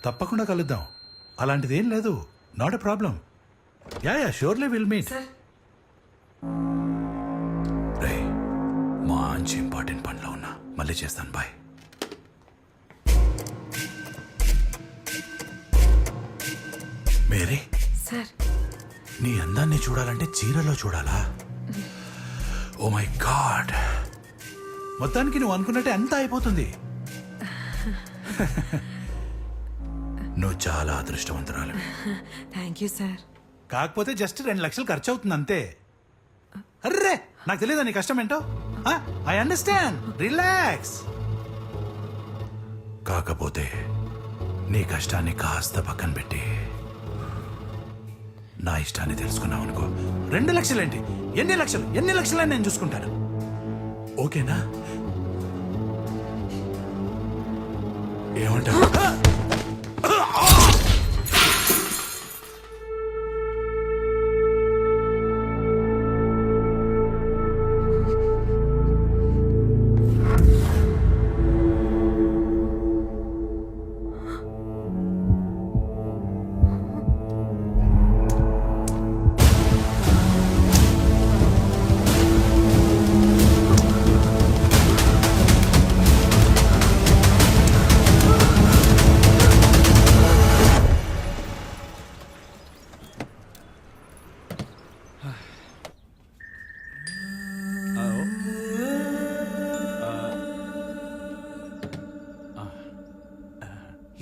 తప్పకుండా కలుద్దాం. అలాంటిదేం లేదు. Not a problem. Yeah surely will meet. రే మంచి ఇంపార్టెంట్ పనిలో ఉన్నా, మళ్ళీ చేస్తాను. బాయ్. మేరీ సార్, నీ అందాన్ని చూడాలంటే చీరలో చూడాలా? ఓ మై గాడ్, మొత్తానికి నువ్వు అనుకున్నట్టే అంతా అయిపోతుంది. నువ్వు చాలా అదృష్టవంతురాలు. Thank you sir. కాకపోతే జస్ట్ 2 లక్షలు ఖర్చు అవుతుంది అంతే. అర్రే, నాకు తెలియదా నీ కష్టం ఏంటో. I understand, relax. కాకపోతే నీ కష్టాన్ని కాస్త పక్కన పెట్టి నా ఇష్టాన్ని తెలుసుకున్నావు అనుకో, 2 లక్షలేంటి, ఎన్ని లక్షలని నేను చూసుకుంటాను. ఓకేనా? ఏమంటావు?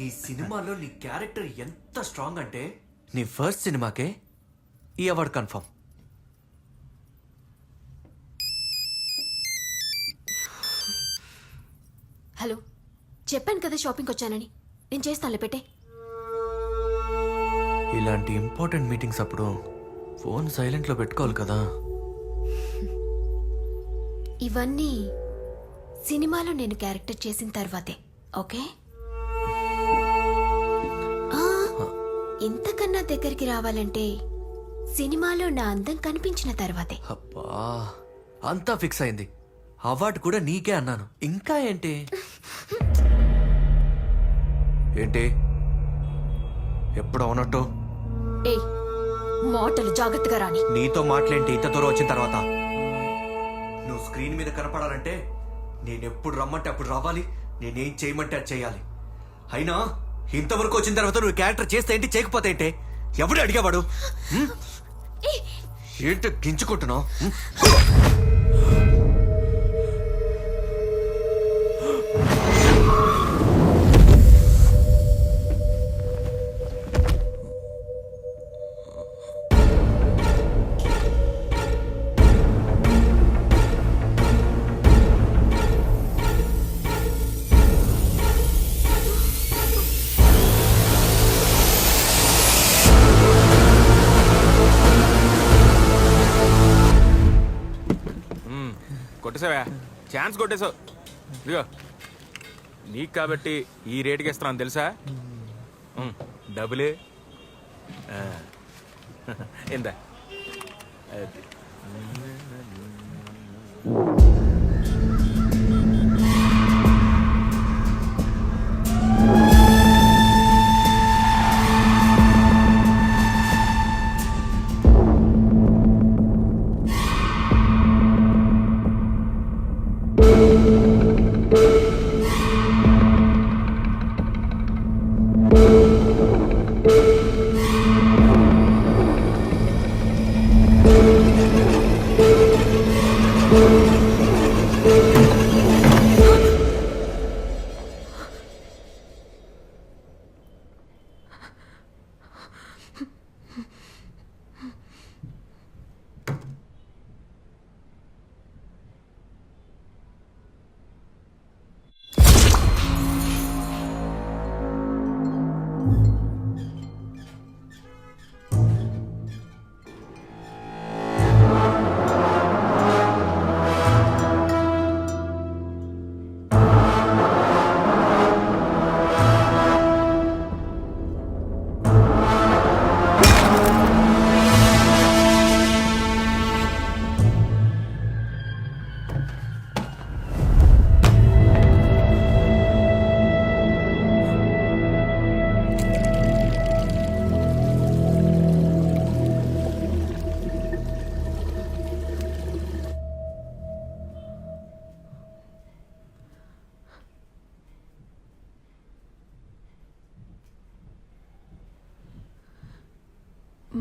ఈ సినిమాలో నీ క్యారెక్టర్ ఎంత స్ట్రాంగ్ అంటే నీ ఫస్ట్ సినిమాకే ఈ అవార్డు కన్ఫర్మ్. హలో, చెప్పాను కదా షాపింగ్కి వచ్చానని. నేను చేస్తానులే, పెట్టే. ఇలాంటి ఇంపార్టెంట్ మీటింగ్స్ అప్పుడు ఫోన్ సైలెంట్లో పెట్టుకోవాలి కదా. ఇవన్నీ సినిమాలో నేను క్యారెక్టర్ చేసిన తర్వాతే, ఓకే? ఇంతకన్నా దగ్గరికి రావాలంటే సినిమాలో నా అందం కనిపించిన తర్వాతే. అబ్బా, అంతా ఫిక్స్ అయింది. అవార్డు కూడా నీకే అన్నాను. ఇంకా ఏంటి ఏంటి ఎప్పుడు అవునట్టు? ఏయ్, మాటలు జాగ్రత్తగా రాని. నీతో మాట్లాంటి ఇంత దూరం వచ్చిన తర్వాత నువ్వు స్క్రీన్ మీద కనపడాలంటే నేనెప్పుడు రమ్మంటే అప్పుడు రావాలి, నేనేం చేయమంటే అది చేయాలి. అయినా ఇంతవరకు వచ్చిన తర్వాత నువ్వు క్యారెక్టర్ చేస్తే ఏంటి, చేయకపోతే ఏంటి? ఎవడు అడిగేవాడు? ఏంటి గించుకుంటున్నావు? కొట్టేసావా? ఛాన్స్ కొట్టేసావు. ఇదిగో నీకు కాబట్టి ఈ రేటుకి ఇస్తున్నాను తెలుసా? డబ్బులే ఎంత?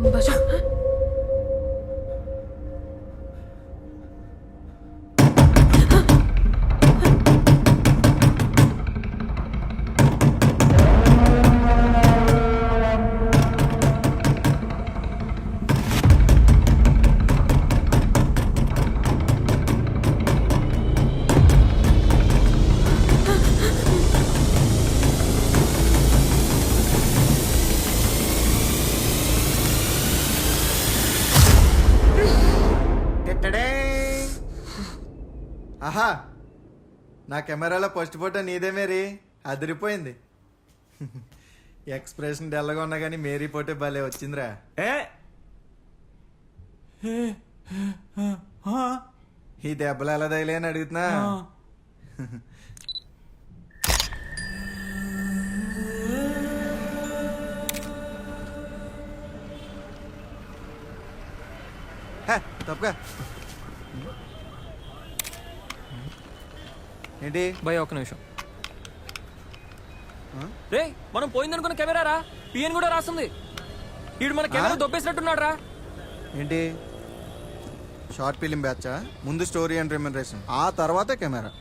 బజా ఆహా, నా కెమెరాలో ఫస్ట్ ఫోటో నీదే మేరీ, అదిరిపోయింది. ఎక్స్ప్రెషన్ డల్గా ఉన్నా కానీ మేరీ ఫోటో భలే వచ్చిందిరా. ఈ దెబ్బలు ఎలా తగిలే అని అడుగుతున్నా. తప్పగా ఏంటి భయ ఒక్క నిమిషం. రే మనం పోయిందనుకున్న కెమెరా రా, పిఎన్ కూడా రాస్తుంది. వీడు మన కెమెరా దొబ్బేసినట్టున్నాడు రా. ఏంటి షార్ట్ ఫిలిం బ్యాచా? ముందు స్టోరీ అండ్ రెమ్యునరేషన్, ఆ తర్వాత కెమెరా.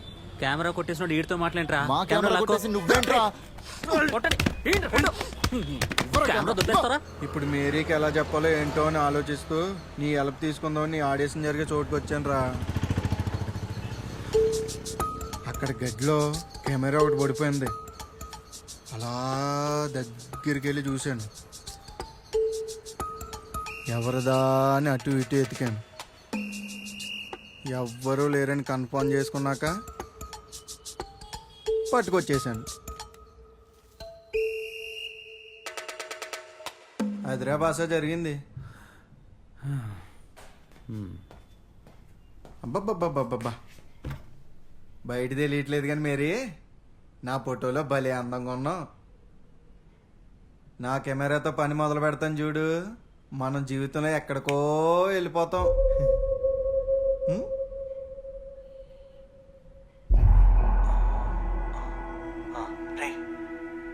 కెమెరా కొట్టేసినోడు వీడితో మాట్లాడరా. మా కెమెరా కొట్టేసి నువ్వేంట్రా? కెమెరా దొబ్బేస్తారా? ఇప్పుడు మేరీకి ఎలా చెప్పాలో ఏంటో అని ఆలోచిస్తూ నీ హెల్ప్ తీసుకుందాం నీ ఆడిషన్ జరిగే చోటుకు వచ్చాను రా. అక్కడ గదిలో కెమెరా ఒకటి పడిపోయింది. అలా దగ్గరికి వెళ్ళి చూశాను. ఎవరిదా అని అటు ఇటు ఎతికాను. ఎవ్వరూ లేరని కన్ఫర్మ్ చేసుకున్నాక పట్టుకొచ్చేసాను. అదిరా భాష జరిగింది. అబ్బబ్బబ్బబ్బబ్బా, బయట తెలియట్లేదు కానీ మేరీ నా ఫోటోలో భలే అందంగా ఉన్నావు. నా కెమెరాతో పని మొదలు పెడతాను చూడు, మనం జీవితంలో ఎక్కడికో వెళ్ళిపోతాం.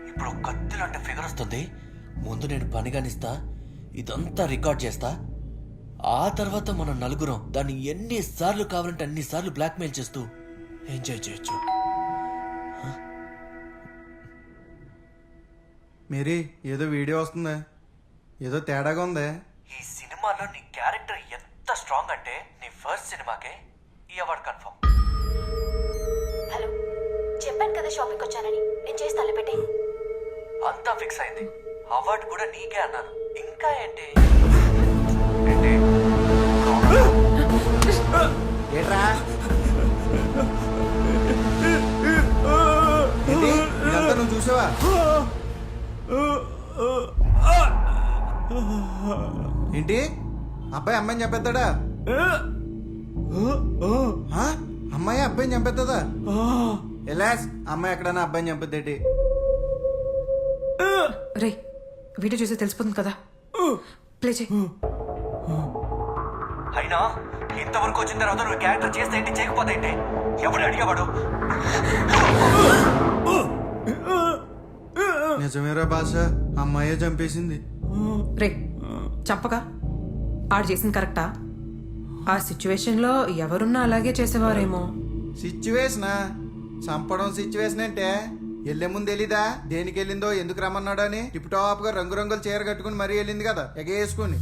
ఇప్పుడు కత్తిలో అంటే ఫిగర్ వస్తుంది. ముందు నేను పని కానిస్తా, ఇదంతా రికార్డ్ చేస్తా. ఆ తర్వాత మనం నలుగురం దాన్ని ఎన్నిసార్లు కావాలంటే అన్నిసార్లు బ్లాక్మెయిల్ చేస్తూ ఎంజాయ్ చేయొచ్చు. మేరీ ఏదో వీడియో వస్తుంది, ఏదో తేడాగా ఉంది. ఈ సినిమాలో నీ క్యారెక్టర్ ఎంత స్ట్రాంగ్ అంటే నీ ఫస్ట్ సినిమాకే ఈ అవార్డు కన్ఫర్మ్. హలో, చెప్పాను కదా షాపింగ్కి వచ్చానని. నేను చేసి తలపెట్టే. అంతా ఫిక్స్ అయింది. అవార్డు కూడా నీకే అన్నాను. ఇంకా ఏంటి? ఏంట్రా ఏంటి? ఇదంతా నువ్వు చూసావా? ఏంటి అబ్బాయి అమ్మాయిని చంపేస్తాడా? ఆ? అమ్మాయి అబ్బాయిని చంపేస్తుందా? ఎలాస్ అమ్మాయి ఎక్కడన్నా అబ్బాయిని చంపేద్దేటి? రే వీడియో చూసి తెలిసిపోతుంది కదా, ప్లే చేయి. అయినా ఇంతవరకు వచ్చిన తర్వాత నువ్వు క్యారెక్టర్ చేస్తే ఏంటి, చేయకపోతే ఏంటి? ఎవడు అడిగేవాడు? నిజమేరా భాష, అమ్మాయే చంపేసింది. రే చంపగా ఆడు చేసింది కరెక్టా? ఆ సిచ్యువేషన్లో ఎవరున్నా అలాగే చేసేవారేమో. సిచ్యువేషనా? చంపడం సిచ్యువేషన్ అంటే వెళ్ళే ముందు తెలీదా దేనికి వెళ్ళిందో, ఎందుకు రమ్మన్నాడో అని? టిప్ టాప్ గా రంగురంగుల చీర కట్టుకుని మరీ వెళ్ళింది కదా ఎగేసుకుని.